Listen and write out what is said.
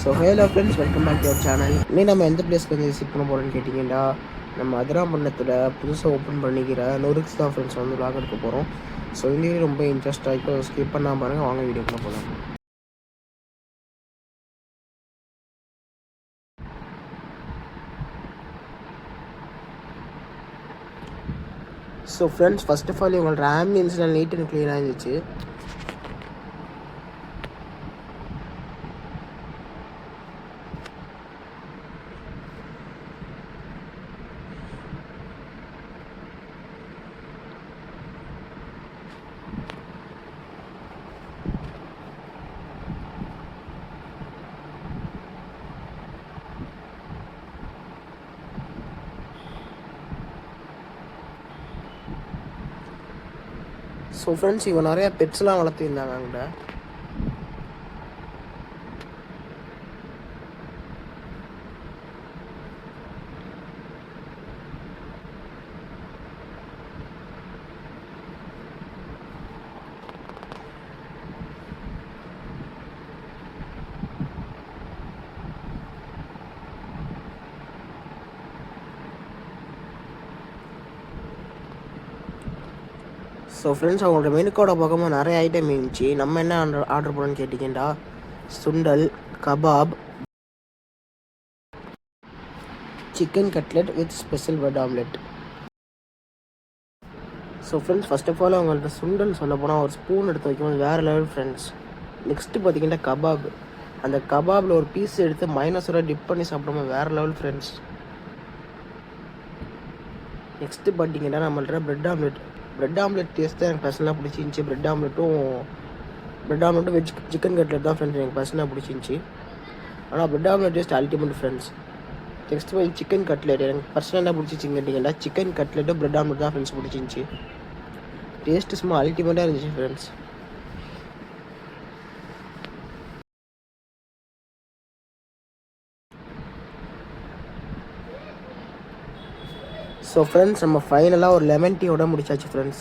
So hello friends, welcome back to our channel. இன்னும் நம்ம எந்த பிளேஸ்க்கு வந்து விசிட் பண்ண போகிறோம்னு கேட்டிங்கன்னா, நம்ம அதிராம்பட்டினத்தில் புதுசாக ஓப்பன் பண்ணிக்கிற நொறுக்ஸ் தான் ஃப்ரெண்ட்ஸ் வந்து விளாக் எடுக்க போகிறோம். ஸோ இந்த வீடியோ ரொம்ப இன்ட்ரெஸ்டாக இருக்கும், ஸ்கிப் பண்ணாமல் பாருங்கள். வாங்க வீடியோக்குள்ளே போகலாம். So friends, first of all இவங்களோட ஆம்பியன்ஸ்லாம் நீட் அண்ட் க்ளீனாக இருந்துச்சு. ஸோ ஃப்ரெண்ட்ஸ், இவங்க நிறையா பெட்ஸ்லாம் வளர்த்துருந்தாங்க அங்கே. ஸோ ஃப்ரெண்ட்ஸ், அவங்களோட மெனு கோடை பார்க்கும்போது நிறைய ஐட்டம் இருந்துச்சு. நம்ம என்ன ஆர்டர் பண்ணோன்னு கேட்டிங்கன்னா, sundal, kebab, chicken cutlet with special bread omelette. So friends, first of all அவங்கள்ட்ட சுண்டல் சொல்ல போனால் ஒரு ஸ்பூன் எடுத்து வைக்கும்போது வேறு லெவல் ஃப்ரெண்ட்ஸ். நெக்ஸ்ட்டு பார்த்தீங்கன்னா கபாப். அந்த கபாபில் ஒரு பீஸ் எடுத்து மைனஸோட டிப் பண்ணி சாப்பிடும்போது வேறு லெவல் ஃப்ரெண்ட்ஸ். நெக்ஸ்ட்டு பார்த்தீங்கன்னா நம்மள்ட்ட பிரெட் ஆம்லெட் டேஸ்ட் தான் எனக்கு பர்சனலாக பிடிச்சிருந்துச்சி. பிரெட் ஆம்லெட்டும் வெஜ் சிக்கன் கட்லெட் தான் ஃப்ரெண்ட்ஸ் எனக்கு பர்சனலாக பிடிச்சிருந்துச்சி. ஆனால் bread omelette taste ultimate friends. Next போய் சிக்கன் கட்லெட் எனக்கு பர்சனலாக பிடிச்சிச்சின்னு கேட்டிங்கன்னா, சிக்கன் கட்லெட்டும் பிரெட் ஆம்லெட் தான் ஃப்ரெண்ட்ஸ் பிடிச்சிருந்துச்சி. டேஸ்ட்டு சும்மா அல்டிமேட்டாக இருந்துச்சு ஃப்ரெண்ட்ஸ். ஸோ ஃப்ரெண்ட்ஸ், நம்ம ஃபைனலாக ஒரு லெமன் டீயோட முடிச்சாச்சு ஃப்ரெண்ட்ஸ்.